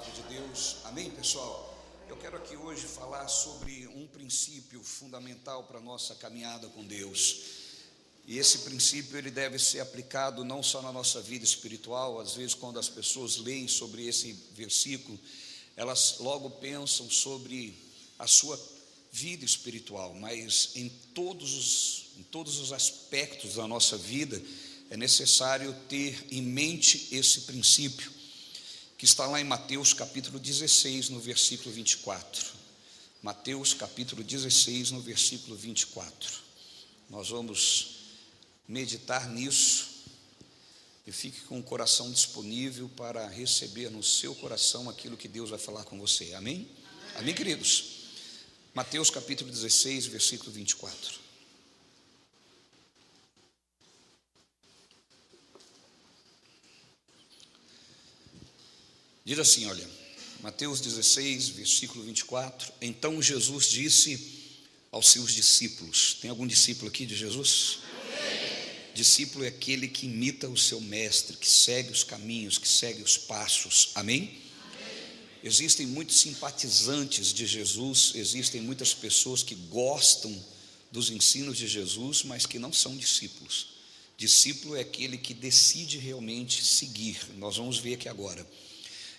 palavra de Deus. Amém, pessoal? Eu quero aqui hoje falar sobre um princípio fundamental para a nossa caminhada com Deus. E esse princípio ele deve ser aplicado não só na nossa vida espiritual. Às vezes, quando as pessoas leem sobre esse versículo, elas logo pensam sobre a sua vida espiritual, mas em todos os aspectos da nossa vida é necessário ter em mente esse princípio, que está lá em Mateus capítulo 16, no versículo 24. Mateus capítulo 16, no versículo 24. Nós vamos meditar nisso, e fique com o coração disponível para receber no seu coração aquilo que Deus vai falar com você. Amém? Amém, queridos? Mateus capítulo 16, versículo 24. Diz assim, olha, Mateus 16, versículo 24. Então Jesus disse aos seus discípulos. Tem algum discípulo aqui de Jesus? Discípulo é aquele que imita o seu mestre, que segue os caminhos, que segue os passos. Amém? Existem muitos simpatizantes de Jesus, existem muitas pessoas que gostam dos ensinos de Jesus, mas que não são discípulos. Discípulo é aquele que decide realmente seguir. Nós vamos ver aqui agora.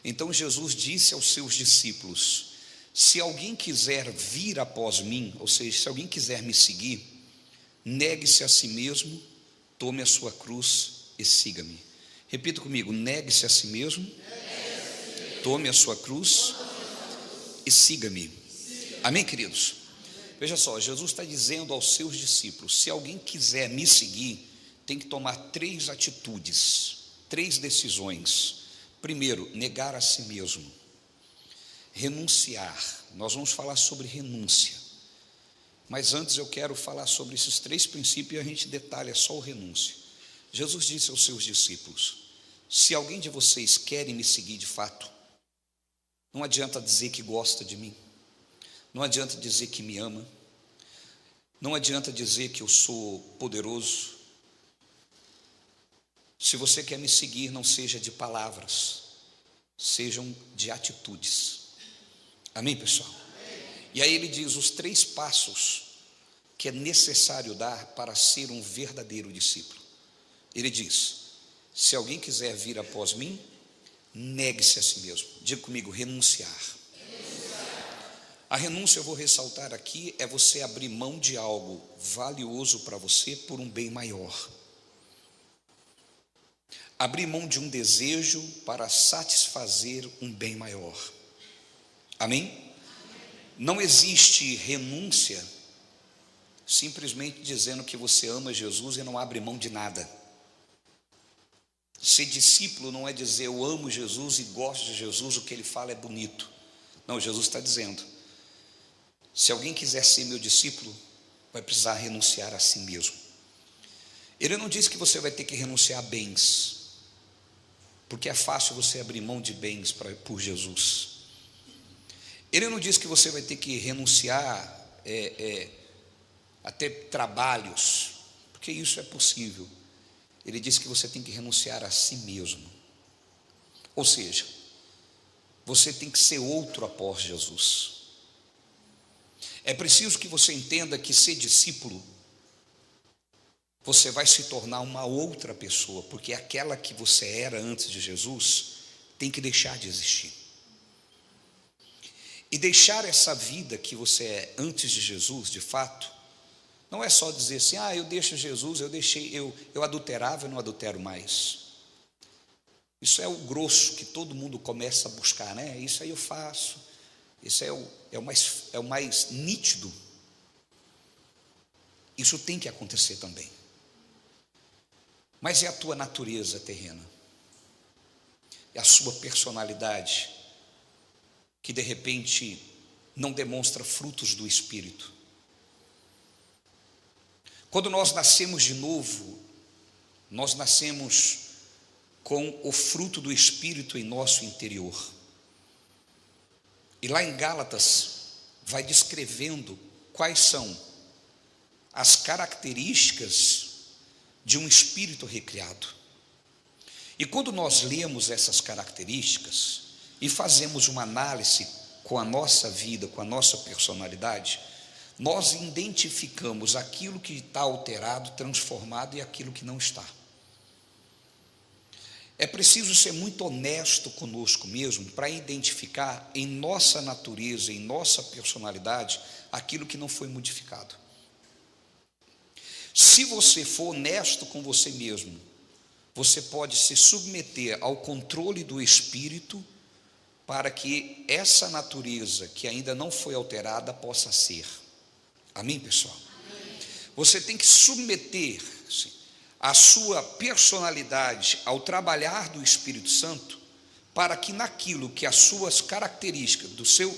Então Jesus disse aos seus discípulos: se alguém quiser vir após mim, ou seja, se alguém quiser me seguir, negue-se a si mesmo, tome a sua cruz e siga-me. Repita comigo: negue-se a si mesmo, tome a sua cruz e siga-me. Amém, queridos? Veja só, Jesus está dizendo aos seus discípulos: se alguém quiser me seguir, tem que tomar 3 atitudes, 3 decisões. Primeiro, negar a si mesmo, renunciar. Nós vamos falar sobre renúncia, mas antes eu quero falar sobre esses 3 princípios e a gente detalha só o renúncia. Jesus disse aos seus discípulos: se alguém de vocês quer me seguir de fato, não adianta dizer que gosta de mim, não adianta dizer que me ama, não adianta dizer que eu sou poderoso. Se você quer me seguir, não seja de palavras, sejam de atitudes. Amém, pessoal? E aí ele diz os 3 passos que é necessário dar para ser um verdadeiro discípulo. Ele diz: se alguém quiser vir após mim, negue-se a si mesmo. Diga comigo: renunciar. A renúncia, eu vou ressaltar aqui, é você abrir mão de algo valioso para você por um bem maior. Abrir mão de um desejo para satisfazer um bem maior. Amém? Não existe renúncia simplesmente dizendo que você ama Jesus e não abre mão de nada. Ser discípulo não é dizer eu amo Jesus e gosto de Jesus, o que ele fala é bonito. Não, Jesus está dizendo: se alguém quiser ser meu discípulo, vai precisar renunciar a si mesmo. Ele não diz que você vai ter que renunciar a bens, porque é fácil você abrir mão de bens por Jesus. Ele não diz que você vai ter que renunciar a ter trabalhos, porque isso é possível. Ele diz que você tem que renunciar a si mesmo. Ou seja, você tem que ser outro após Jesus. É preciso que você entenda que ser discípulo, você vai se tornar uma outra pessoa, porque aquela que você era antes de Jesus tem que deixar de existir. E deixar essa vida que você é antes de Jesus, de fato, não é só dizer assim: eu deixo Jesus, eu adulterava e não adultero mais. Isso é o grosso que todo mundo começa a buscar, né? Isso aí eu faço, isso é o mais nítido. Isso tem que acontecer também. Mas é a tua natureza terrena, é a sua personalidade, que de repente não demonstra frutos do Espírito. Quando nós nascemos de novo, nós nascemos com o fruto do Espírito em nosso interior. E lá em Gálatas vai descrevendo quais são as características de um espírito recriado. E quando nós lemos essas características, e fazemos uma análise com a nossa vida, com a nossa personalidade, nós identificamos aquilo que está alterado, transformado e aquilo que não está. É preciso ser muito honesto conosco mesmo para identificar em nossa natureza, em nossa personalidade, aquilo que não foi modificado. Se você for honesto com você mesmo, você pode se submeter ao controle do Espírito para que essa natureza que ainda não foi alterada possa ser. Amém, pessoal? Amém. Você tem que submeter-se a sua personalidade ao trabalhar do Espírito Santo, para que naquilo que as suas características,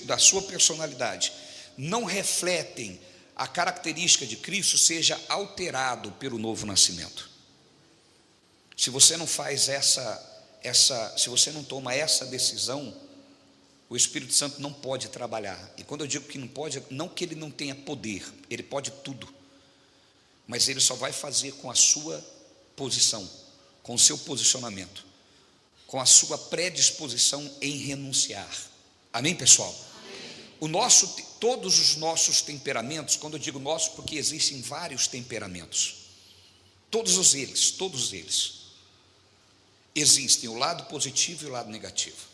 da sua personalidade, não refletem a característica de Cristo, seja alterado pelo novo nascimento. Se você não faz se você não toma essa decisão, o Espírito Santo não pode trabalhar. E quando eu digo que não pode, não que ele não tenha poder, ele pode tudo, mas ele só vai fazer com a sua posição, com o seu posicionamento, com a sua predisposição em renunciar. Amém, pessoal? Amém. Todos os nossos temperamentos, quando eu digo nosso, porque existem vários temperamentos, todos eles, existem o lado positivo e o lado negativo.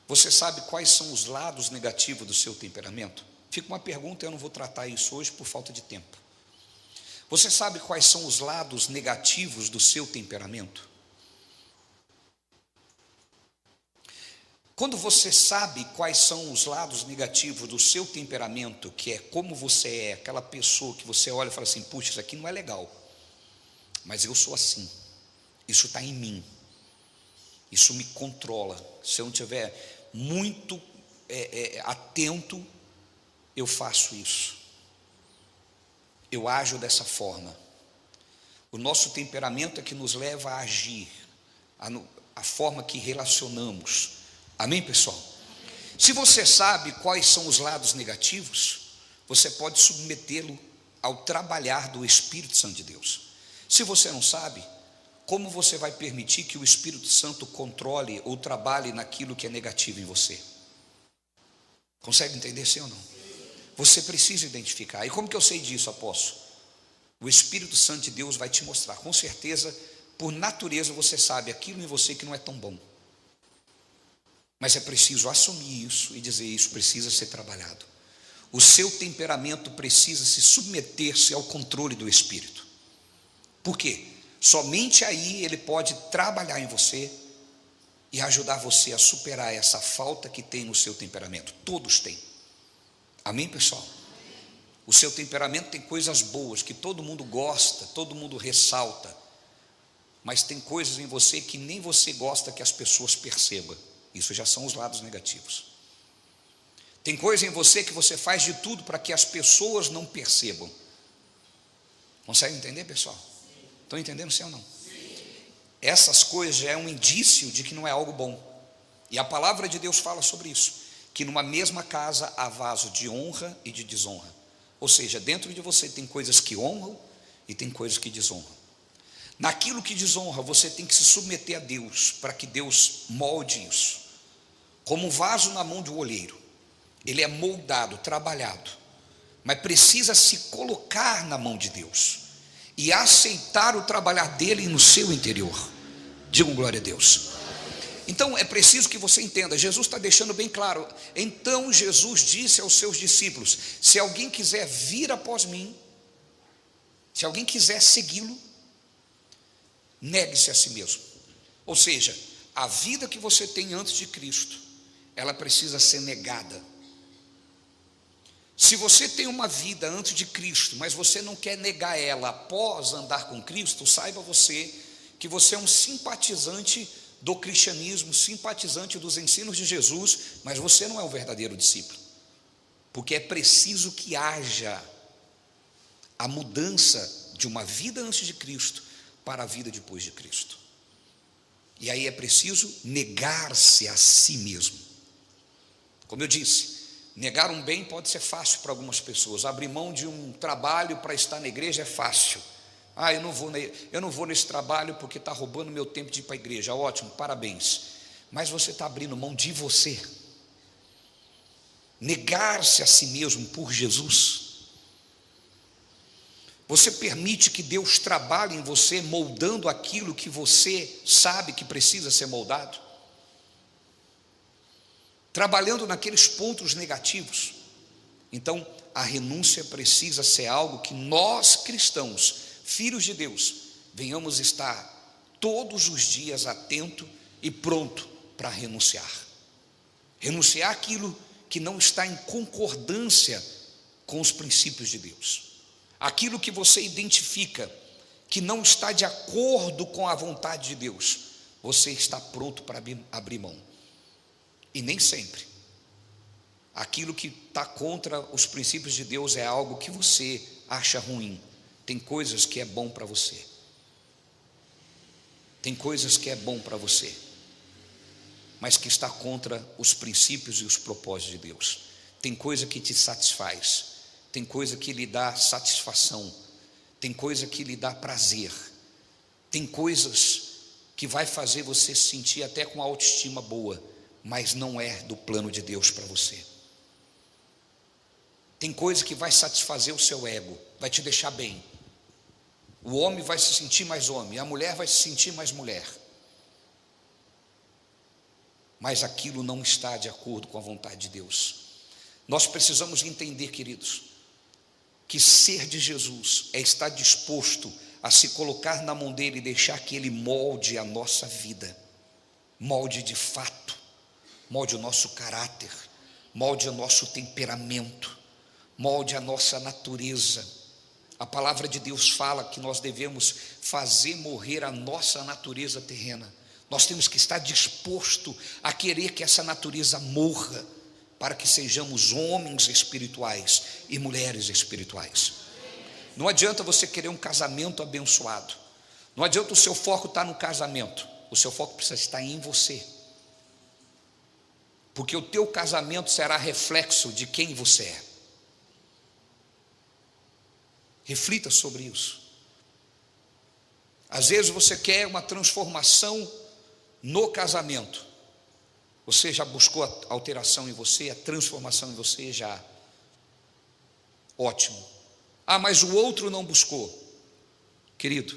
Você sabe quais são os lados negativos do seu temperamento? Fica uma pergunta, eu não vou tratar isso hoje por falta de tempo. Você sabe quais são os lados negativos do seu temperamento? Quando você sabe quais são os lados negativos do seu temperamento, que é como você é, aquela pessoa que você olha e fala assim, puxa, isso aqui não é legal, mas eu sou assim, isso está em mim, isso me controla. Se eu não estiver muito atento, eu faço isso, eu ajo dessa forma. O nosso temperamento é que nos leva a agir, a forma que relacionamos. Amém, pessoal? Se você sabe quais são os lados negativos, você pode submetê-lo ao trabalhar do Espírito Santo de Deus. Se você não sabe, como você vai permitir que o Espírito Santo controle ou trabalhe naquilo que é negativo em você? Consegue entender, sim ou não? Você precisa identificar. E como que eu sei disso, apóstolo? O Espírito Santo de Deus vai te mostrar. Com certeza, por natureza, você sabe aquilo em você que não é tão bom. Mas é preciso assumir isso e dizer, isso precisa ser trabalhado. O seu temperamento precisa se submeter-se ao controle do Espírito. Por quê? Somente aí ele pode trabalhar em você e ajudar você a superar essa falta que tem no seu temperamento. Todos têm. Amém, pessoal? O seu temperamento tem coisas boas que todo mundo gosta, todo mundo ressalta, mas tem coisas em você que nem você gosta que as pessoas percebam. Isso já são os lados negativos. Tem coisa em você que você faz de tudo para que as pessoas não percebam. Consegue entender, pessoal? Estão entendendo, sim ou não? Sim. Essas coisas já é um indício de que não é algo bom. E a palavra de Deus fala sobre isso, que numa mesma casa há vaso de honra e de desonra. Ou seja, dentro de você tem coisas que honram e tem coisas que desonram. Naquilo que desonra, você tem que se submeter a Deus, para que Deus molde isso. Como um vaso na mão de um olheiro, ele é moldado, trabalhado, mas precisa se colocar na mão de Deus e aceitar o trabalhar dele no seu interior. Digam glória a Deus. Então é preciso que você entenda, Jesus está deixando bem claro. Então Jesus disse aos seus discípulos, se alguém quiser vir após mim, se alguém quiser segui-lo, negue-se a si mesmo. Ou seja, a vida que você tem antes de Cristo, ela precisa ser negada. Se você tem uma vida antes de Cristo, mas você não quer negar ela após andar com Cristo, saiba você que você é um simpatizante do cristianismo, simpatizante dos ensinos de Jesus, mas você não é um verdadeiro discípulo, porque é preciso que haja a mudança de uma vida antes de Cristo para a vida depois de Cristo. E aí é preciso negar-se a si mesmo. Como eu disse, negar um bem pode ser fácil para algumas pessoas. Abrir mão de um trabalho para estar na igreja é fácil. Eu não vou nesse trabalho porque está roubando meu tempo de ir para a igreja. Ótimo, parabéns. mas você está abrindo mão de você. Negar-se a si mesmo por Jesus. Você permite que Deus trabalhe em você, moldando aquilo que você sabe que precisa ser moldado, trabalhando naqueles pontos negativos. Então, a renúncia precisa ser algo que nós cristãos, filhos de Deus, venhamos estar todos os dias atento e pronto para renunciar. Renunciar aquilo que não está em concordância com os princípios de Deus. Aquilo que você identifica que não está de acordo com a vontade de Deus, você está pronto para abrir mão. E nem sempre aquilo que está contra os princípios de Deus é algo que você acha ruim. Tem coisas que é bom para você. Tem coisas que é bom para você, mas que está contra os princípios e os propósitos de Deus. Tem coisa que te satisfaz, tem coisa que lhe dá satisfação, tem coisa que lhe dá prazer, tem coisas que vai fazer você se sentir até com autoestima boa, mas não é do plano de Deus para você. Tem coisa que vai satisfazer o seu ego, vai te deixar bem. O homem vai se sentir mais homem, a mulher vai se sentir mais mulher. Mas aquilo não está de acordo com a vontade de Deus. Nós precisamos entender, queridos, que ser de Jesus é estar disposto a se colocar na mão dele e deixar que ele molde a nossa vida, molde de fato, molde o nosso caráter, molde o nosso temperamento, molde a nossa natureza. A palavra de Deus fala que nós devemos fazer morrer a nossa natureza terrena. Nós temos que estar disposto a querer que essa natureza morra, para que sejamos homens espirituais e mulheres espirituais. Não adianta você querer um casamento abençoado, não adianta o seu foco estar no casamento, o seu foco precisa estar em você, porque o teu casamento será reflexo de quem você é. Reflita sobre isso. Às vezes você quer uma transformação no casamento. Você já buscou a alteração em você, a transformação em você já? Ótimo. Ah, mas o outro não buscou. Querido,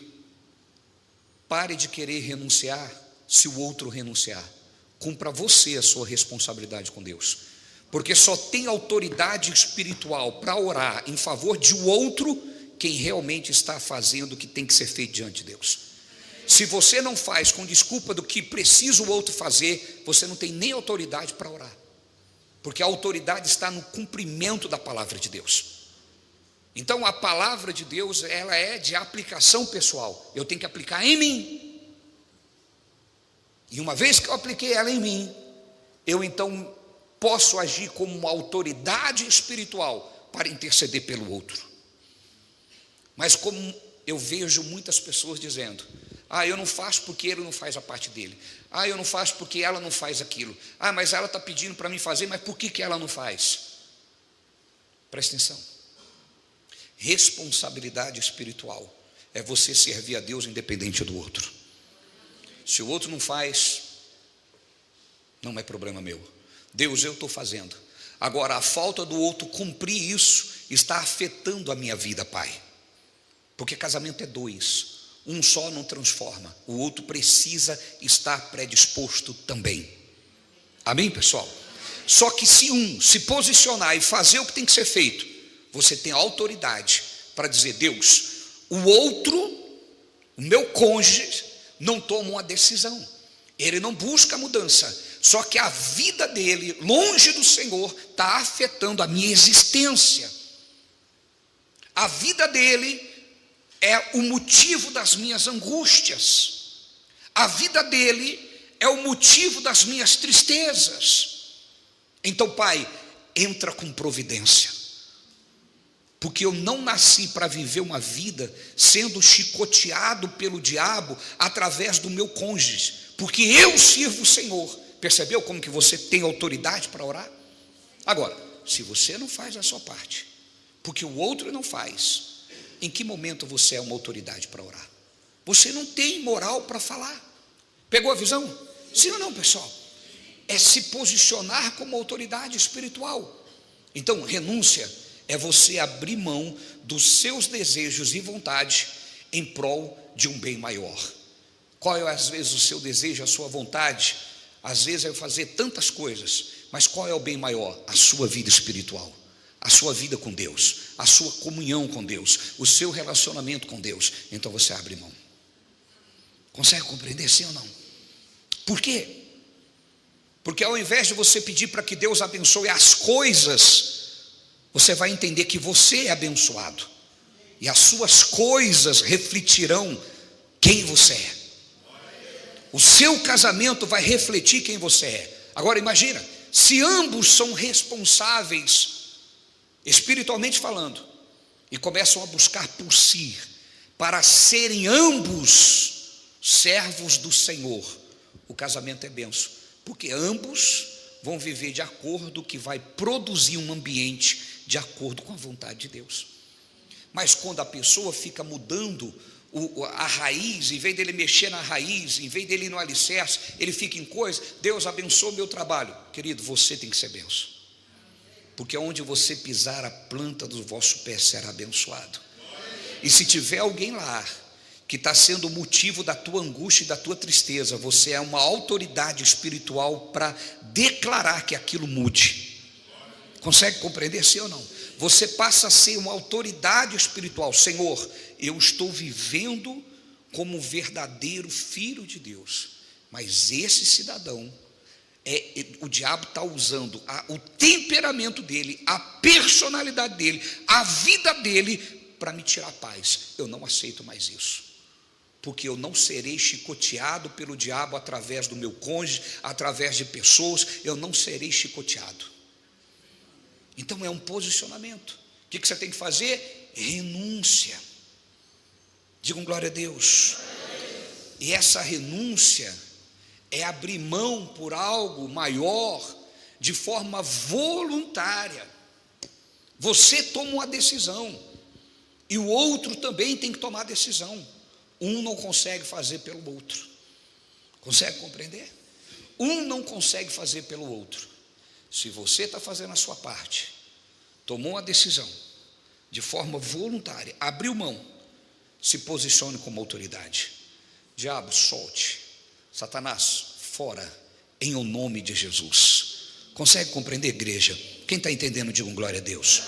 pare de querer renunciar se o outro renunciar. Cumpra você a sua responsabilidade com Deus. Porque só tem autoridade espiritual para orar em favor de o outro quem realmente está fazendo o que tem que ser feito diante de Deus. Se você não faz com desculpa do que precisa o outro fazer, você não tem nem autoridade para orar, porque a autoridade está no cumprimento da palavra de Deus. Então a palavra de Deus, ela é de aplicação pessoal, eu tenho que aplicar em mim, e uma vez que eu apliquei ela em mim, eu então posso agir como uma autoridade espiritual para interceder pelo outro. Mas como eu vejo muitas pessoas dizendo: ah, eu não faço porque ele não faz a parte dele. Ah, eu não faço porque ela não faz aquilo. Ah, mas ela está pedindo para mim fazer, mas por que ela não faz? Presta atenção. Responsabilidade espiritual é você servir a Deus independente do outro. Se o outro não faz, não é problema meu. Deus, eu estou fazendo. Agora, a falta do outro cumprir isso está afetando a minha vida, Pai. Porque casamento é dois. Um só não transforma, o outro precisa estar predisposto também. Amém, pessoal? Só que se um se posicionar e fazer o que tem que ser feito, você tem autoridade para dizer: Deus, o outro, o meu cônjuge, não toma uma decisão, ele não busca mudança, só que a vida dele, longe do Senhor, está afetando a minha existência. A vida dele é o motivo das minhas angústias, a vida dele é o motivo das minhas tristezas. Então, Pai, entra com providência, porque eu não nasci para viver uma vida sendo chicoteado pelo diabo através do meu cônjuge, porque eu sirvo o Senhor. Percebeu como que você tem autoridade para orar? Agora, se você não faz a sua parte, porque o outro não faz, em que momento você é uma autoridade para orar? Você não tem moral para falar. Pegou a visão? Sim ou não, pessoal? é se posicionar como autoridade espiritual. Então, renúncia é você abrir mão dos seus desejos e vontade em prol de um bem maior. Qual é às vezes o seu desejo, a sua vontade? Às vezes é fazer tantas coisas, mas qual é o bem maior? A sua vida espiritual, a sua vida com Deus, a sua comunhão com Deus, o seu relacionamento com Deus. Então você abre mão. Consegue compreender, sim ou não? Por quê? Porque ao invés de você pedir para que Deus abençoe as coisas, você vai entender que você é abençoado, e as suas coisas refletirão quem você é. O seu casamento vai refletir quem você é. Agora imagina, se ambos são responsáveis, espiritualmente falando, e começam a buscar por si, para serem ambos servos do Senhor, o casamento é bênção, porque ambos vão viver de acordo, que vai produzir um ambiente de acordo com a vontade de Deus. Mas quando a pessoa fica mudando a raiz, em vez dele mexer na raiz, em vez dele ir no alicerce, ele fica em coisa, Deus abençoa o meu trabalho. Querido, você tem que ser benção, porque onde você pisar, a planta do vosso pé será abençoado. E se tiver alguém lá que está sendo o motivo da tua angústia e da tua tristeza, você é uma autoridade espiritual para declarar que aquilo mude. Consegue compreender, sim ou não? Você passa a ser uma autoridade espiritual. Senhor, eu estou vivendo como verdadeiro filho de Deus, mas esse cidadão, o diabo está usando o temperamento dele, a personalidade dele, a vida dele, para me tirar a paz. Eu não aceito mais isso, porque eu não serei chicoteado pelo diabo através do meu cônjuge, através de pessoas. Eu não serei chicoteado. Então é um posicionamento. O que você tem que fazer? Renúncia. Digam glória a Deus. E essa renúncia é abrir mão por algo maior, de forma voluntária. Você toma uma decisão, e o outro também tem que tomar decisão. Um não consegue fazer pelo outro. Consegue compreender? Um não consegue fazer pelo outro. Se você está fazendo a sua parte, tomou uma decisão de forma voluntária, abriu mão, se posicione como autoridade. Diabo, solte. Satanás, fora, em o nome de Jesus. Consegue compreender, igreja? Quem está entendendo, digam glória a Deus.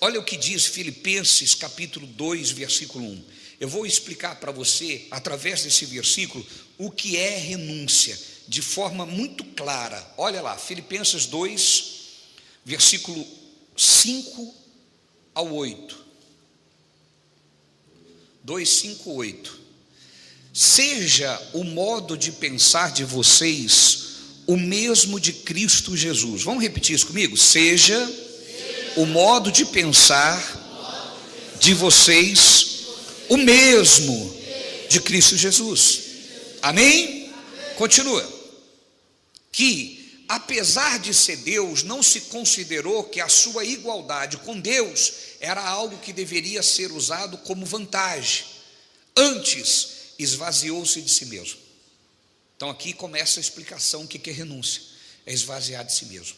Olha o que diz Filipenses capítulo 2, versículo 1. Eu vou explicar para você, através desse versículo, o que é renúncia, de forma muito clara. Olha lá, Filipenses 2, versículo 5 ao 8. 2, 5, 8. Seja o modo de pensar de vocês o mesmo de Cristo Jesus. Vamos repetir isso comigo? Seja o modo de pensar de vocês o mesmo de Cristo Jesus. Amém? Continua. Que, apesar de ser Deus, não se considerou que a sua igualdade com Deus era algo que deveria ser usado como vantagem. Antes, esvaziou-se de si mesmo. Então aqui começa a explicação. O que é renúncia? É esvaziar de si mesmo.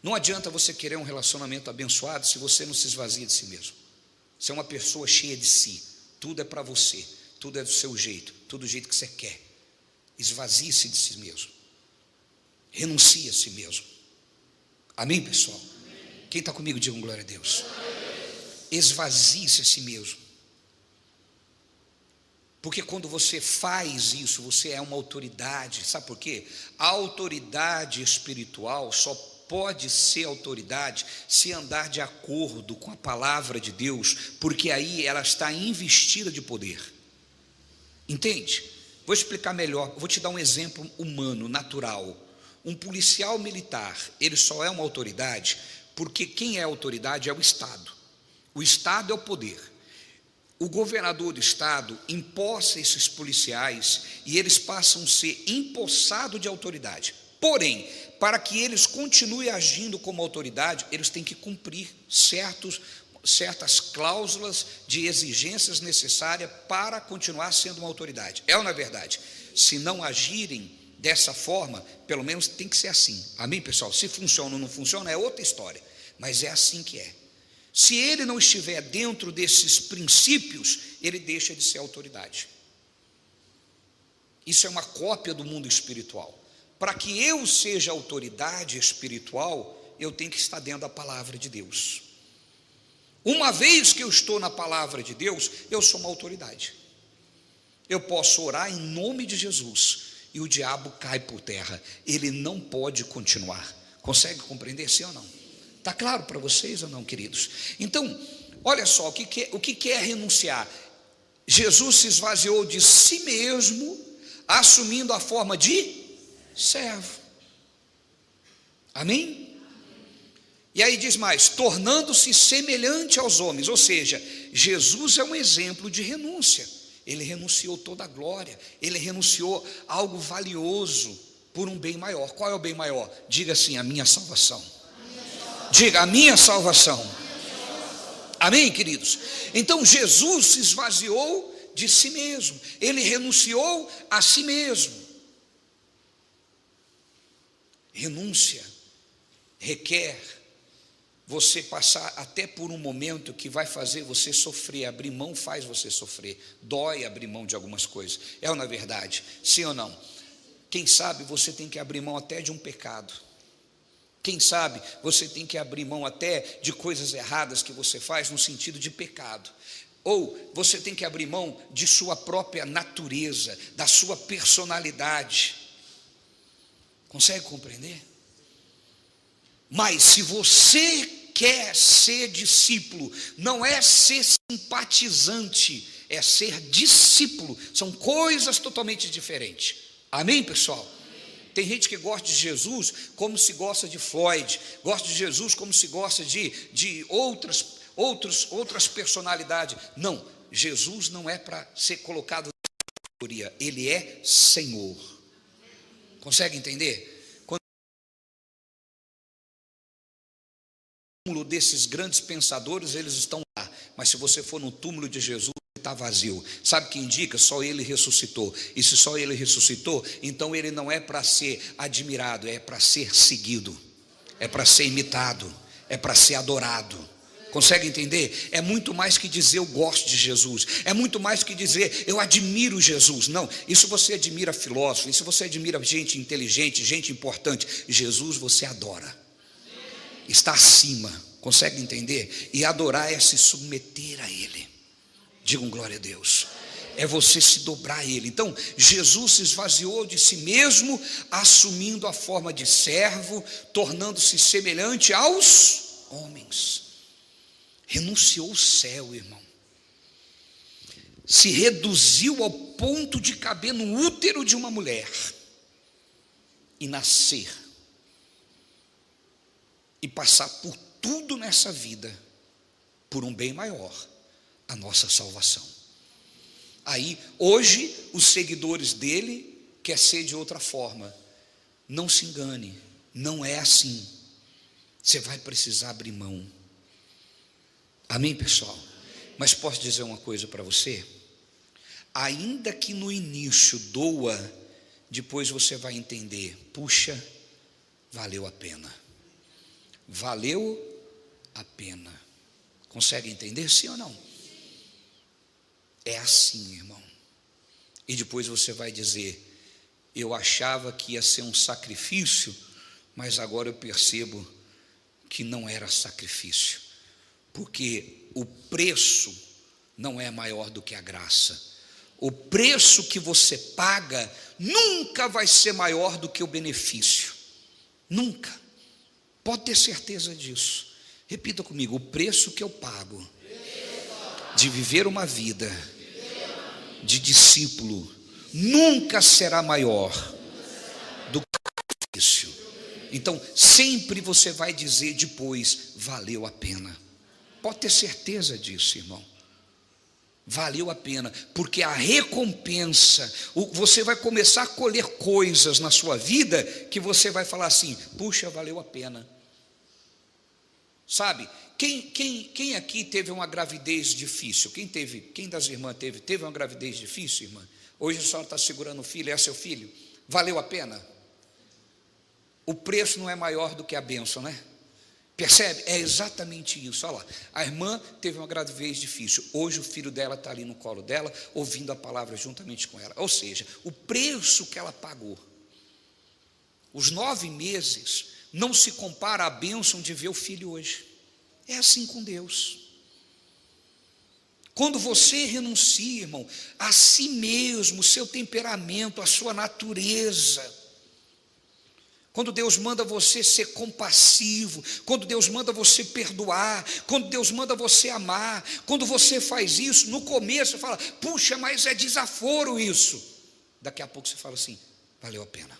Não adianta você querer um relacionamento abençoado se você não se esvazia de si mesmo. Você é uma pessoa cheia de si, tudo é para você, tudo é do seu jeito, tudo do jeito que você quer. Esvazie-se de si mesmo, renuncie a si mesmo. Amém, pessoal? Amém. Quem está comigo, digam glória a Deus. Esvazie-se a si mesmo, porque quando você faz isso, você é uma autoridade. Sabe por quê? A autoridade espiritual só pode ser autoridade se andar de acordo com a palavra de Deus, porque aí ela está investida de poder. Entende? Vou explicar melhor, vou te dar um exemplo humano, natural. Um policial militar, ele só é uma autoridade porque quem é autoridade é o Estado. O Estado é o poder. O governador do Estado empossa esses policiais e eles passam a ser empossados de autoridade. Porém, para que eles continuem agindo como autoridade, eles têm que cumprir certos certas cláusulas de exigências necessárias para continuar sendo uma autoridade. É ou não é verdade? Se não agirem dessa forma, pelo menos tem que ser assim. Amém, pessoal? Se funciona ou não funciona é outra história, mas é assim que é. Se ele não estiver dentro desses princípios, ele deixa de ser autoridade. Isso é uma cópia do mundo espiritual. Para que eu seja autoridade espiritual, eu tenho que estar dentro da palavra de Deus. Uma vez que eu estou na palavra de Deus, eu sou uma autoridade. Eu posso orar em nome de Jesus e o diabo cai por terra. Ele não pode continuar. Consegue compreender, sim ou não? Está claro para vocês ou não, queridos? Então, olha só, o que é renunciar? Jesus se esvaziou de si mesmo, assumindo a forma de servo. Amém? E aí diz mais, tornando-se semelhante aos homens, ou seja, Jesus é um exemplo de renúncia. Ele renunciou toda a glória, ele renunciou a algo valioso por um bem maior. Qual é o bem maior? Diga assim, a minha salvação. Diga, a minha salvação. Amém, queridos? Então Jesus se esvaziou de si mesmo, ele renunciou a si mesmo. Renúncia requer você passar até por um momento que vai fazer você sofrer. Abrir mão faz você sofrer, dói abrir mão de algumas coisas. É ou não é verdade? Sim ou não? Quem sabe você tem que abrir mão até de um pecado. Quem sabe você tem que abrir mão até de coisas erradas que você faz no sentido de pecado. Ou você tem que abrir mão de sua própria natureza, da sua personalidade. Consegue compreender? Mas se você quer ser discípulo, não é ser simpatizante, é ser discípulo. São coisas totalmente diferentes. Amém, pessoal? Tem gente que gosta de Jesus como se gosta de Floyd, gosta de Jesus como se gosta de outras personalidades. Não, Jesus não é para ser colocado na categoria, ele é Senhor. Consegue entender? No túmulo desses grandes pensadores, eles estão lá, mas se você for no túmulo de Jesus, ele está vazio. Sabe o que indica? Só ele ressuscitou. E se só ele ressuscitou, então ele não é para ser admirado, é para ser seguido, é para ser imitado, é para ser adorado. Consegue entender? É muito mais que dizer eu gosto de Jesus, é muito mais que dizer eu admiro Jesus. Não, isso você admira filósofo, isso você admira gente inteligente, gente importante. Jesus você adora, está acima. Consegue entender? E adorar é se submeter a Ele. Digam glória a Deus. É você se dobrar a Ele. Então Jesus se esvaziou de si mesmo, assumindo a forma de servo, tornando-se semelhante aos homens. Renunciou o céu, irmão. Se reduziu ao ponto de caber no útero de uma mulher e nascer e passar por tudo nessa vida por um bem maior, a nossa salvação. Aí hoje os seguidores dele quer ser de outra forma. Não se engane, não é assim. Você vai precisar abrir mão. Amém, pessoal? Mas posso dizer uma coisa para você? Ainda que no início doa, depois você vai entender, puxa, valeu a pena. Valeu a pena. Consegue entender, sim ou não? É assim, irmão. E depois você vai dizer, eu achava que ia ser um sacrifício, mas agora eu percebo que não era sacrifício, porque o preço não é maior do que a graça. O preço que você paga nunca vai ser maior do que o benefício. Nunca. Pode ter certeza disso. Repita comigo, o preço que eu pago de viver uma vida de discípulo nunca será maior do que o benefício. Então sempre você vai dizer depois, valeu a pena. Pode ter certeza disso, irmão. Valeu a pena, porque a recompensa, você vai começar a colher coisas na sua vida que você vai falar assim, puxa, valeu a pena. Sabe, Quem aqui teve uma gravidez difícil? Quem das irmãs teve uma gravidez difícil, irmã? Hoje a senhora está segurando o filho, é seu filho? Valeu a pena? O preço não é maior do que a bênção, né? Percebe? É exatamente isso. Olha lá, a irmã teve uma gravidez difícil, hoje o filho dela está ali no colo dela, ouvindo a palavra juntamente com ela. Ou seja, o preço que ela pagou, os 9 meses, não se compara à bênção de ver o filho hoje. É assim com Deus. Quando você renuncia, irmão, a si mesmo, o seu temperamento, a sua natureza, quando Deus manda você ser compassivo, quando Deus manda você perdoar, quando Deus manda você amar, quando você faz isso, no começo você fala, puxa, mas é desaforo isso. Daqui a pouco você fala assim, valeu a pena.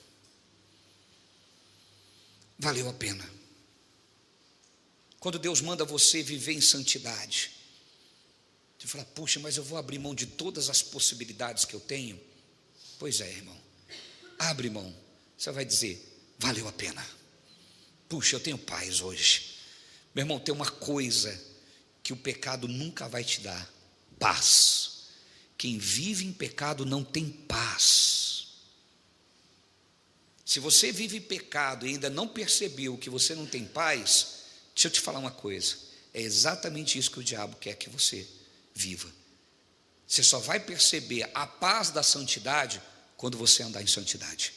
Valeu a pena. Quando Deus manda você viver em santidade, você fala, puxa, mas eu vou abrir mão de todas as possibilidades que eu tenho. Pois é, irmão, abre mão. Você vai dizer, valeu a pena. Puxa, eu tenho paz hoje. Meu irmão, tem uma coisa que o pecado nunca vai te dar: paz. Quem vive em pecado não tem paz. Se você vive em pecado e ainda não percebeu que você não tem paz, deixa eu te falar uma coisa, é exatamente isso que o diabo quer que você viva. Você só vai perceber a paz da santidade quando você andar em santidade.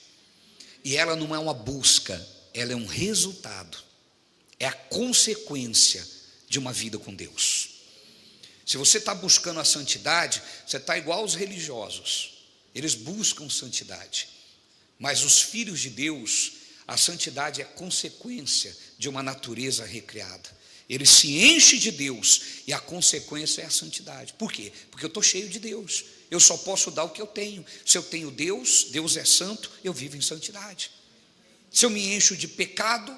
E ela não é uma busca, ela é um resultado, é a consequência de uma vida com Deus. Se você está buscando a santidade, você está igual aos religiosos, eles buscam santidade, mas os filhos de Deus, a santidade é consequência de uma natureza recriada. Ele se enche de Deus e a consequência é a santidade. Por quê? Porque eu estou cheio de Deus. Eu só posso dar o que eu tenho. Se eu tenho Deus, Deus é santo, eu vivo em santidade. Se eu me encho de pecado,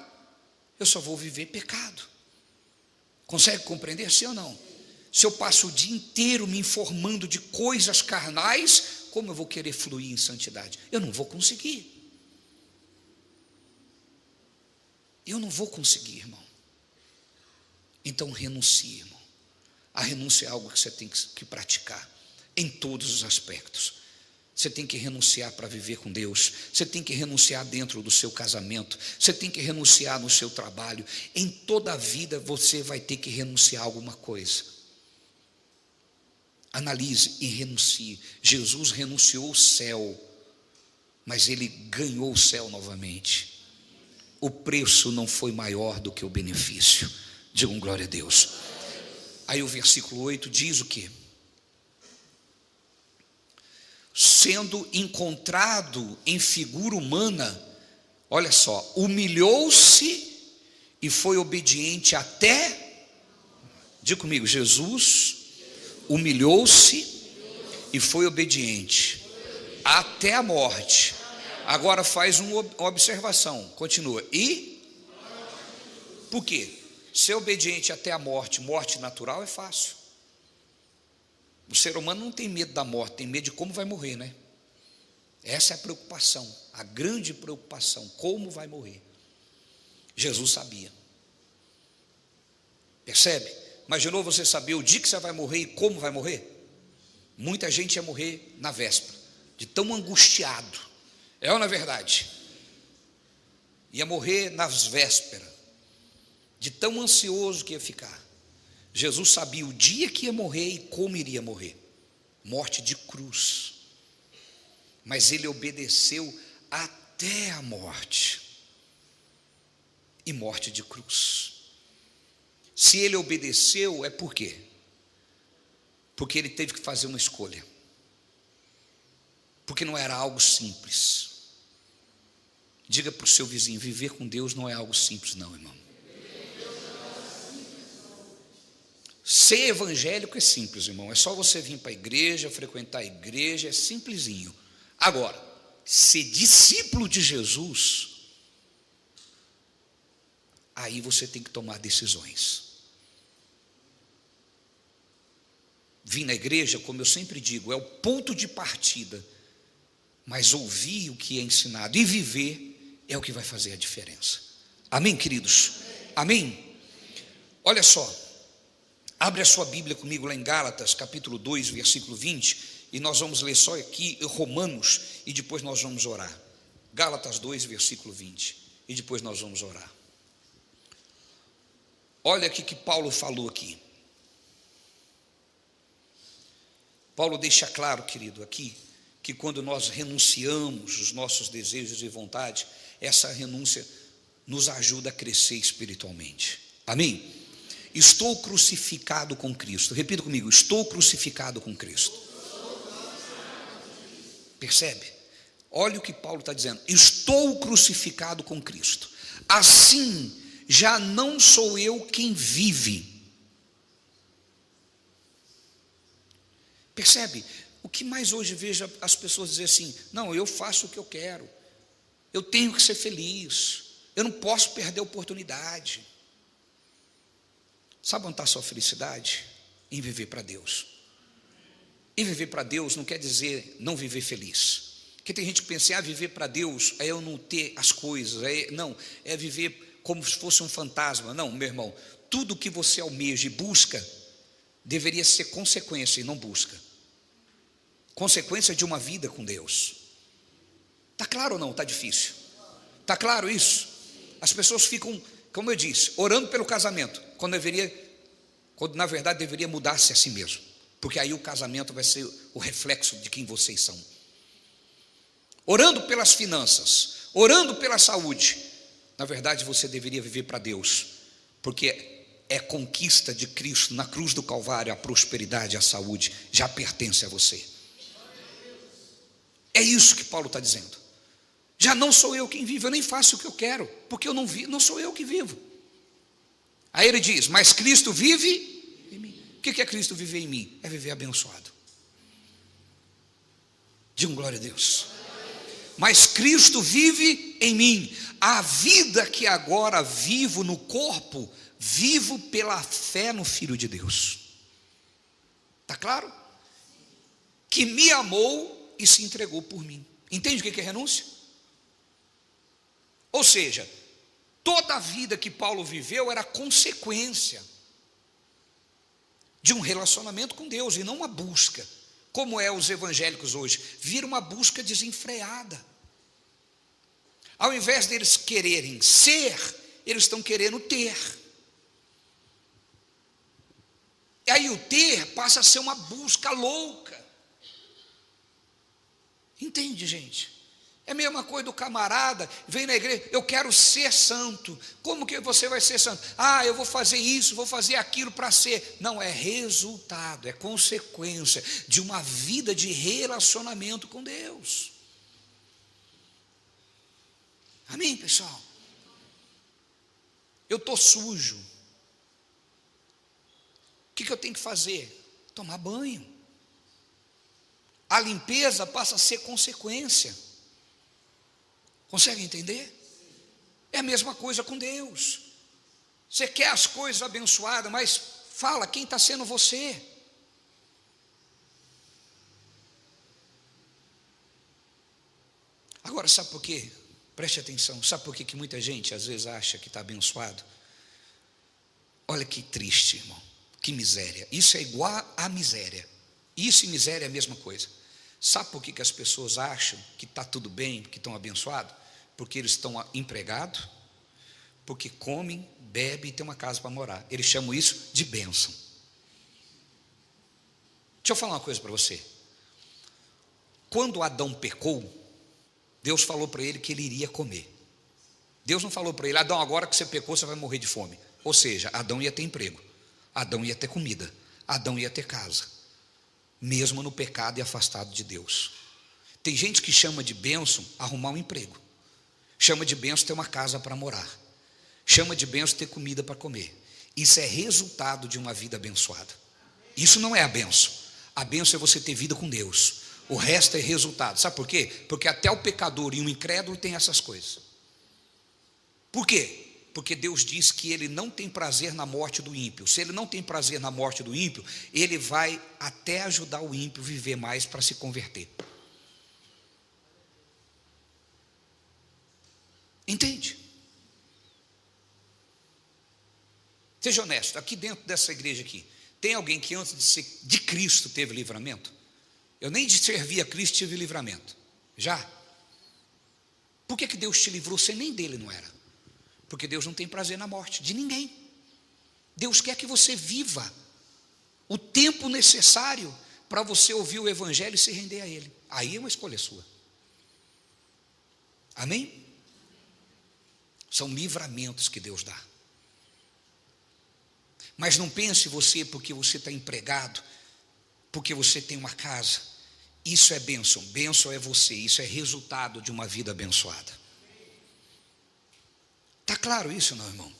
eu só vou viver pecado. Consegue compreender, sim ou não? Se eu passo o dia inteiro me informando de coisas carnais, como eu vou querer fluir em santidade? Eu não vou conseguir. Eu não vou conseguir, irmão. Então renuncie, irmão. A renúncia é algo que você tem que praticar em todos os aspectos. Você tem que renunciar para viver com Deus. Você tem que renunciar dentro do seu casamento. Você tem que renunciar no seu trabalho. Em toda a vida você vai ter que renunciar a alguma coisa. Analise e renuncie. Jesus renunciou ao céu, mas ele ganhou o céu novamente. O preço não foi maior do que o benefício. Digam glória a Deus. Aí o versículo 8 diz o quê? Sendo encontrado em figura humana, olha só, humilhou-se e foi obediente até, diga comigo, Jesus humilhou-se e foi obediente até a morte. Agora faz uma observação, continua. E por quê? Ser obediente até a morte, morte natural é fácil. O ser humano não tem medo da morte, tem medo de como vai morrer, né? Essa é a preocupação, a grande preocupação, como vai morrer. Jesus sabia. Percebe? Imaginou você saber o dia que você vai morrer e como vai morrer? Muita gente ia morrer na véspera, de tão angustiado. É ou não é verdade? Ia morrer nas vésperas, de tão ansioso que ia ficar. Jesus sabia o dia que ia morrer e como iria morrer. Morte de cruz. Mas ele obedeceu até a morte. E morte de cruz. Se ele obedeceu, é por quê? Porque ele teve que fazer uma escolha. Porque não era algo simples. Diga para o seu vizinho, viver com Deus não é algo simples não, irmão. Ser evangélico é simples, irmão. É só você vir para a igreja, frequentar a igreja, é simplesinho. Agora, ser discípulo de Jesus, aí você tem que tomar decisões. Vir na igreja, como eu sempre digo, é o ponto de partida, mas ouvir o que é ensinado e viver é o que vai fazer a diferença. Amém, queridos? Amém? Olha só, abre a sua Bíblia comigo lá em Gálatas, capítulo 2, versículo 20, e nós vamos ler só aqui Romanos, e depois nós vamos orar. Gálatas 2, versículo 20, e depois nós vamos orar. Olha o que Paulo falou aqui. Paulo deixa claro, querido, aqui, que quando nós renunciamos os nossos desejos e vontade, essa renúncia nos ajuda a crescer espiritualmente. Amém? Estou crucificado com Cristo. Repita comigo: estou crucificado com Cristo. Percebe? Olha o que Paulo está dizendo: estou crucificado com Cristo. Assim, já não sou eu quem vive. Percebe? O que mais hoje vejo as pessoas dizer assim: não, eu faço o que eu quero, eu tenho que ser feliz, eu não posso perder a oportunidade. Sabe onde está a sua felicidade? Em viver para Deus. E viver para Deus não quer dizer não viver feliz. Porque tem gente que pensa, viver para Deus é eu não ter as coisas, não, é viver como se fosse um fantasma. Não, meu irmão, tudo que você almeja e busca deveria ser consequência e não busca. Consequência de uma vida com Deus. Está claro ou não? Está difícil? Está claro isso? As pessoas ficam, como eu disse, orando pelo casamento, quando na verdade deveria mudar-se a si mesmo, porque aí o casamento vai ser o reflexo de quem vocês são. Orando pelas finanças, orando pela saúde, na verdade você deveria viver para Deus, porque é conquista de Cristo na cruz do Calvário. A prosperidade, a saúde já pertence a você. É isso que Paulo está dizendo. Já não sou eu quem vive, eu nem faço o que eu quero, porque eu não sou eu que vivo. Aí ele diz, mas Cristo vive em mim. O que é Cristo viver em mim? É viver abençoado. Digam glória a Deus. Mas Cristo vive em mim. A vida que agora vivo no corpo, vivo pela fé no Filho de Deus. Está claro? Que me amou e se entregou por mim. Entende o que é renúncia? Ou seja, toda a vida que Paulo viveu era consequência de um relacionamento com Deus e não uma busca, como é os evangélicos hoje. Vira uma busca desenfreada. Ao invés deles quererem ser, eles estão querendo ter. E aí o ter passa a ser uma busca louca. Entende, gente? É a mesma coisa do camarada, vem na igreja, eu quero ser santo. Como que você vai ser santo? Eu vou fazer isso, vou fazer aquilo para ser. Não, é resultado, é consequência de uma vida de relacionamento com Deus. Amém, pessoal? Eu estou sujo. O que eu tenho que fazer? Tomar banho. A limpeza passa a ser consequência. Consegue entender? É a mesma coisa com Deus. Você quer as coisas abençoadas, mas fala quem está sendo você. Agora, sabe por quê? Preste atenção. Sabe por quê que muita gente às vezes acha que está abençoado? Olha que triste, irmão. Que miséria. Isso é igual a miséria. Isso e miséria é a mesma coisa. Sabe por que as pessoas acham que está tudo bem, que estão abençoados? Porque eles estão empregados, porque comem, bebem e têm uma casa para morar. Eles chamam isso de bênção. Deixa eu falar uma coisa para você. Quando Adão pecou, Deus falou para ele que ele iria comer. Deus não falou para ele, Adão, agora que você pecou, você vai morrer de fome. Ou seja, Adão ia ter emprego, Adão ia ter comida, Adão ia ter casa, mesmo no pecado e afastado de Deus. Tem gente que chama de bênção arrumar um emprego, chama de bênção ter uma casa para morar, chama de bênção ter comida para comer. Isso é resultado de uma vida abençoada. Isso não é a bênção. A bênção é você ter vida com Deus. O resto é resultado. Sabe por quê? Porque até o pecador e o incrédulo tem essas coisas. Por quê? Porque Deus diz que Ele não tem prazer na morte do ímpio. Se Ele não tem prazer na morte do ímpio, Ele vai até ajudar o ímpio a viver mais para se converter. Entende? Seja honesto, aqui dentro dessa igreja aqui, tem alguém que antes de ser de Cristo teve livramento? Eu nem de servir a Cristo tive livramento. Já? Por que Deus te livrou? Você nem dele não era. Porque Deus não tem prazer na morte de ninguém. Deus quer que você viva o tempo necessário para você ouvir o Evangelho e se render a Ele. Aí é uma escolha sua. Amém? São livramentos que Deus dá. Mas não pense você porque você está empregado, porque você tem uma casa. Isso é bênção. Bênção é você. Isso é resultado de uma vida abençoada. Está claro isso, não, irmão?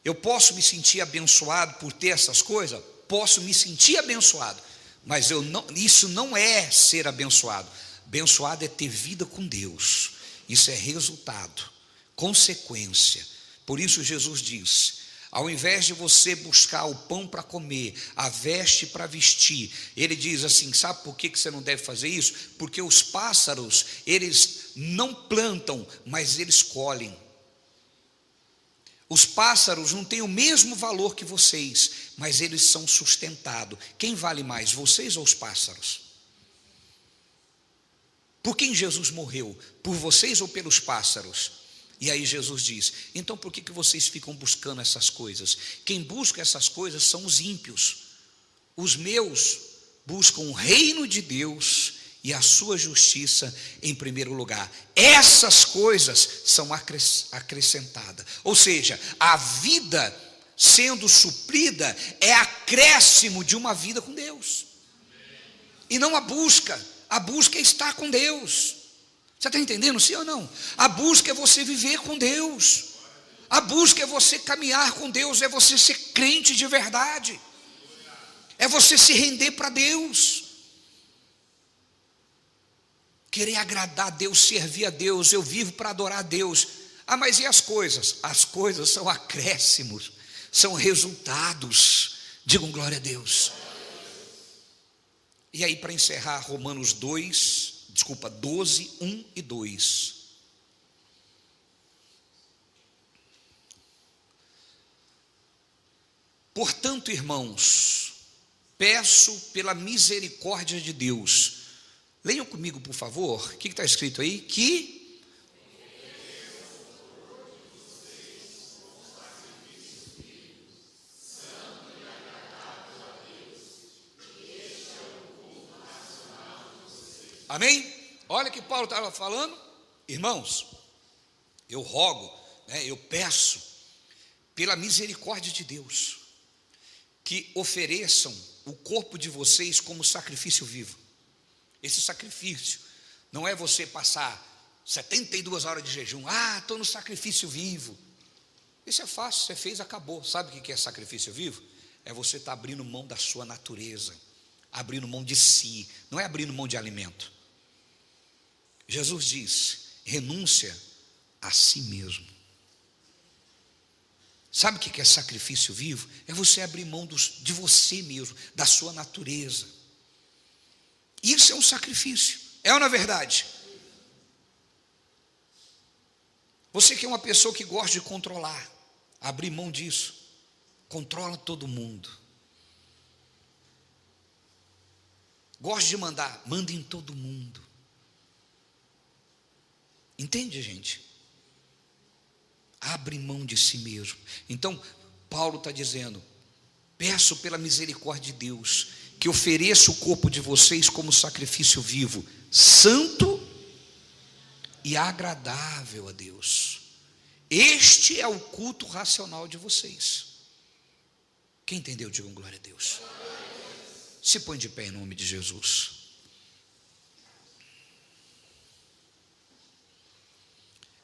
Eu posso me sentir abençoado por ter essas coisas? Posso me sentir abençoado. Mas isso não é ser abençoado. Abençoado é ter vida com Deus. Isso é resultado, consequência. Por isso Jesus diz: ao invés de você buscar o pão para comer, a veste para vestir, ele diz assim: sabe por que você não deve fazer isso? Porque os pássaros, eles não plantam, mas eles colhem. Os pássaros não têm o mesmo valor que vocês, mas eles são sustentados. Quem vale mais, vocês ou os pássaros? Por quem Jesus morreu? Por vocês ou pelos pássaros? E aí Jesus diz: então por que vocês ficam buscando essas coisas? Quem busca essas coisas são os ímpios. Os meus buscam o reino de Deus e a sua justiça em primeiro lugar. Essas coisas são acrescentadas. Ou seja, a vida sendo suprida é acréscimo de uma vida com Deus. E não a busca. A busca é estar com Deus. Você está entendendo, sim ou não? A busca é você viver com Deus. A busca é você caminhar com Deus. É você ser crente de verdade. É você se render para Deus. Querer agradar a Deus, servir a Deus. Eu vivo para adorar a Deus. Ah, mas e as coisas? As coisas são acréscimos, são resultados. Digam glória a Deus. E aí, para encerrar, Romanos 12, 1 e 2. Portanto, irmãos, peço pela misericórdia de Deus. Leiam comigo, por favor. O que está escrito aí? Que amém? Olha que Paulo estava falando. Irmãos, eu rogo, eu peço pela misericórdia de Deus que ofereçam o corpo de vocês como sacrifício vivo. Esse sacrifício não é você passar 72 horas de jejum. Estou no sacrifício vivo. Isso é fácil, você fez, acabou. Sabe o que é sacrifício vivo? É você estar abrindo mão da sua natureza, abrindo mão de si. Não é abrindo mão de alimento. Jesus diz: renúncia a si mesmo. Sabe o que é sacrifício vivo? É você abrir mão de você mesmo, da sua natureza. Isso é um sacrifício. É ou não é verdade? Você que é uma pessoa que gosta de controlar, abrir mão disso. Controla todo mundo. Gosta de mandar, manda em todo mundo. Entende, gente? Abre mão de si mesmo. Então, Paulo está dizendo: peço pela misericórdia de Deus que ofereça o corpo de vocês como sacrifício vivo, santo e agradável a Deus. Este é o culto racional de vocês. Quem entendeu, digam glória a Deus. Se põe de pé em nome de Jesus.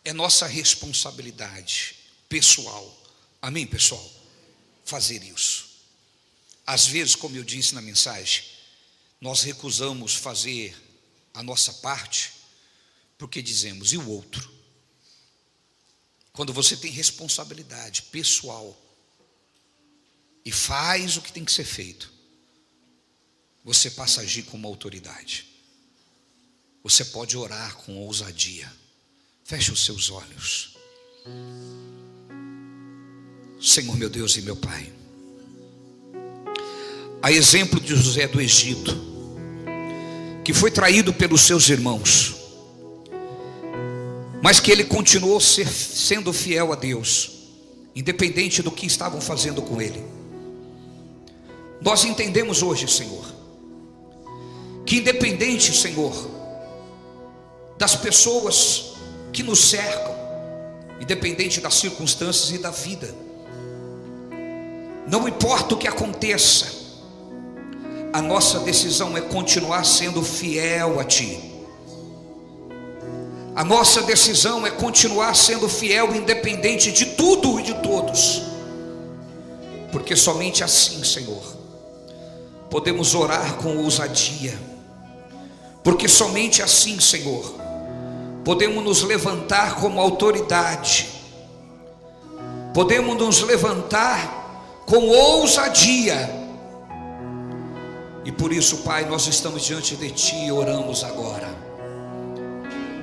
É nossa responsabilidade pessoal, amém, pessoal, fazer isso. Às vezes, como eu disse na mensagem, nós recusamos fazer a nossa parte, porque dizemos: e o outro? Quando você tem responsabilidade pessoal e faz o que tem que ser feito, você passa a agir com uma autoridade. Você pode orar com ousadia. Feche os seus olhos. Senhor meu Deus e meu Pai, a exemplo de José do Egito, que foi traído pelos seus irmãos, mas que ele continuou sendo fiel a Deus, independente do que estavam fazendo com ele. Nós entendemos hoje, Senhor, que independente, Senhor, das pessoas que nos cercam, independente das circunstâncias e da vida, não importa o que aconteça, a nossa decisão é continuar sendo fiel a Ti. A nossa decisão é continuar sendo fiel, independente de tudo e de todos, porque somente assim, Senhor, podemos orar com ousadia, porque somente assim, Senhor, podemos nos levantar como autoridade, podemos nos levantar com ousadia. E por isso, Pai, nós estamos diante de Ti e oramos agora.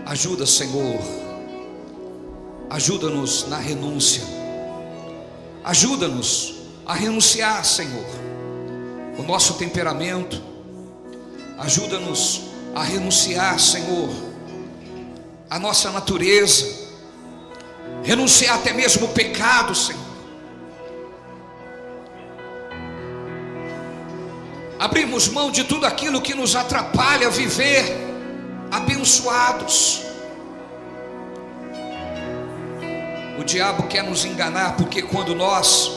Ajuda, Senhor, ajuda-nos na renúncia, ajuda-nos a renunciar, Senhor, o nosso temperamento, ajuda-nos a renunciar, Senhor, a nossa natureza, renunciar até mesmo o pecado, Senhor. Abrimos mão de tudo aquilo que nos atrapalha a viver abençoados. O diabo quer nos enganar, porque quando nós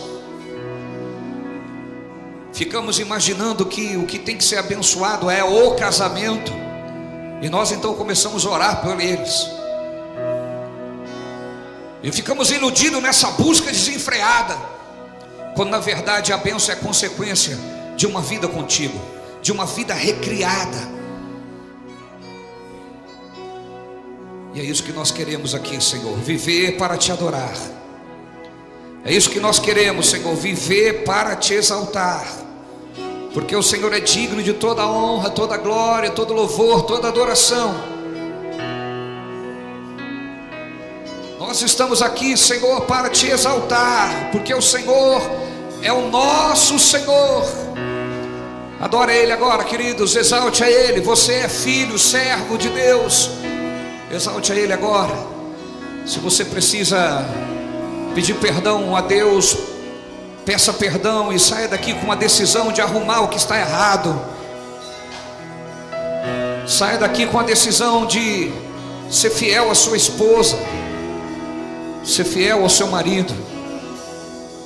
ficamos imaginando que o que tem que ser abençoado é o casamento, e nós então começamos a orar por eles, e ficamos iludidos nessa busca desenfreada, quando na verdade a bênção é consequência de uma vida contigo, de uma vida recriada. E é isso que nós queremos aqui, Senhor, viver para Te adorar. É isso que nós queremos, Senhor, viver para Te exaltar, porque o Senhor é digno de toda a honra, toda a glória, todo louvor, toda adoração. Nós estamos aqui, Senhor, para Te exaltar, porque o Senhor é o nosso Senhor. Adora Ele agora, queridos, exalte a Ele. Você é filho, servo de Deus, exalte a Ele agora. Se você precisa pedir perdão a Deus, peça perdão e saia daqui com uma decisão de arrumar o que está errado. Saia daqui com a decisão de ser fiel à sua esposa, ser fiel ao seu marido.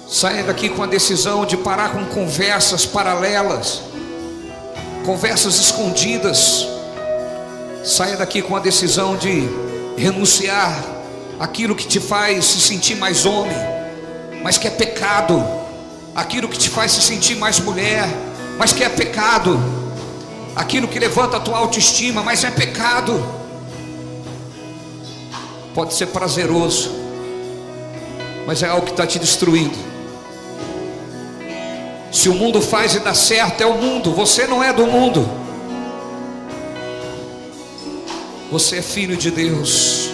Saia daqui com a decisão de parar com conversas paralelas, conversas escondidas. Saia daqui com a decisão de renunciar aquilo que te faz se sentir mais homem, mas que é pecado, aquilo que te faz se sentir mais mulher, mas que é pecado, aquilo que levanta a tua autoestima, mas é pecado. Pode ser prazeroso, mas é algo que está te destruindo. Se o mundo faz e dá certo, é o mundo. Você não é do mundo. Você é filho de Deus.